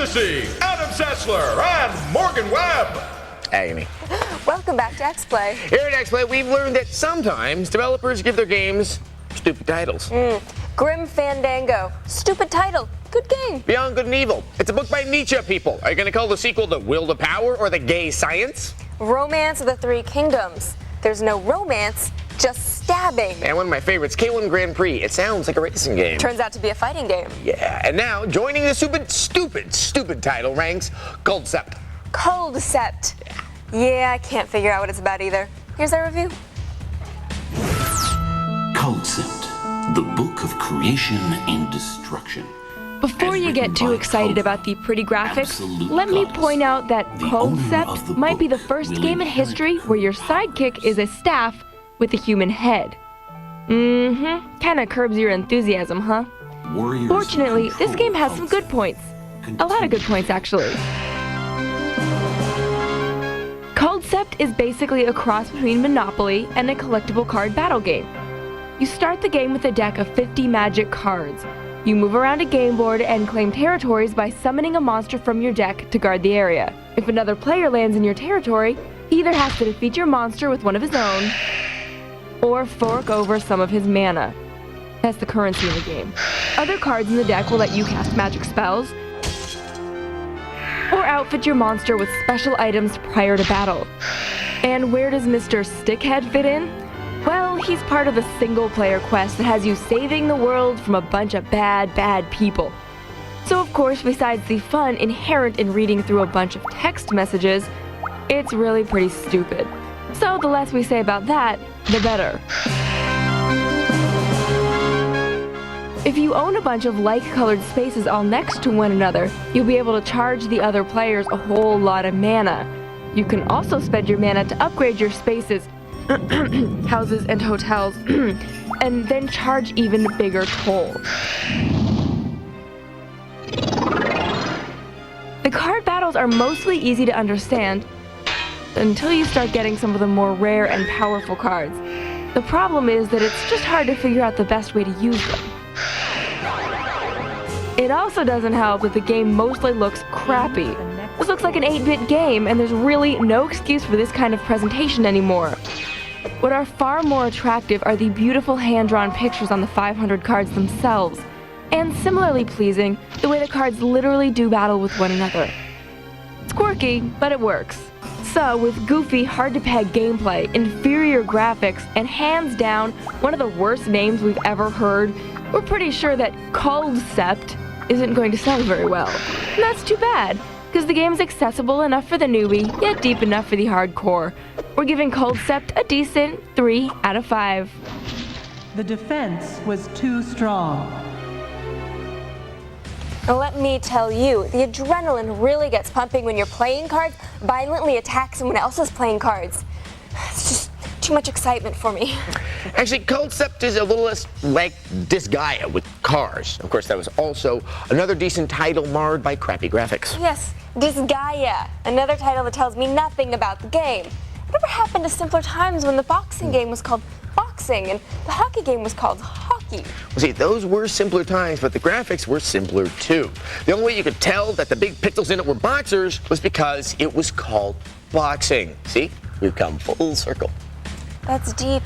introducing Adam Sessler and Morgan Webb. Hey, Amy. Welcome back to X-Play. Here at X-Play, we've learned that sometimes developers give their games stupid titles. Grim Fandango. Stupid title. Good game. Beyond Good and Evil. It's a book by Nietzsche, people. Are you going to call the sequel The Will to Power or The Gay Science? Romance of the Three Kingdoms. There's no romance, just stabbing. And one of my favorites, K1 Grand Prix. It sounds like a racing game. Turns out to be a fighting game. Yeah, and now, joining the stupid title ranks, Culdcept. Culdcept. Yeah, I can't figure out what it's about either. Here's our review. Culdcept, the book of creation and destruction. Before you get too excited about the pretty graphics, let me point out that Culdcept might be the first game in history where your sidekick is a staff with a human head. Kinda curbs your enthusiasm, huh? Fortunately, this game has some good points. A lot of good points, actually. Culdcept is basically a cross between Monopoly and a collectible card battle game. You start the game with a deck of 50 magic cards. You move around a game board and claim territories by summoning a monster from your deck to guard the area. If another player lands in your territory, he either has to defeat your monster with one of his own, or fork over some of his mana. That's the currency in the game. Other cards in the deck will let you cast magic spells, or outfit your monster with special items prior to battle. And where does Mr. Stickhead fit in? Well, he's part of the single-player quest that has you saving the world from a bunch of bad people. So of course, besides the fun inherent in reading through a bunch of text messages, it's really pretty stupid. So the less we say about that, the better. If you own a bunch of like-colored spaces all next to one another, you'll be able to charge the other players a whole lot of mana. You can also spend your mana to upgrade your spaces, houses and hotels, and then charge even bigger toll. The card battles are mostly easy to understand until you start getting some of the more rare and powerful cards. The problem is that it's just hard to figure out the best way to use them. It also doesn't help that the game mostly looks crappy. This looks like an 8-bit game, and there's really no excuse for this kind of presentation anymore. What are far more attractive are the beautiful hand-drawn pictures on the 500 cards themselves, and similarly pleasing, the way the cards literally do battle with one another. It's quirky, but it works. So, with goofy, hard-to-peg gameplay, inferior graphics, and hands down, one of the worst names we've ever heard, we're pretty sure that Culdcept isn't going to sell very well. And that's too bad, because the game's accessible enough for the newbie, yet deep enough for the hardcore. We're giving Culdcept a decent 3 out of 5. The defense was too strong. Now let me tell you, the adrenaline really gets pumping when you're playing cards, violently attack someone else's playing cards. It's just too much excitement for me. Actually, Culdcept is a little less like Disgaea with cars. Of course, that was also another decent title marred by crappy graphics. Yes, Disgaea, another title that tells me nothing about the game. Whatever happened to simpler times when the boxing game was called boxing and the hockey game was called hockey? Well, see, those were simpler times, but the graphics were simpler too. The only way you could tell that the big pixels in it were boxers was because it was called boxing. See, we've come full circle. That's deep.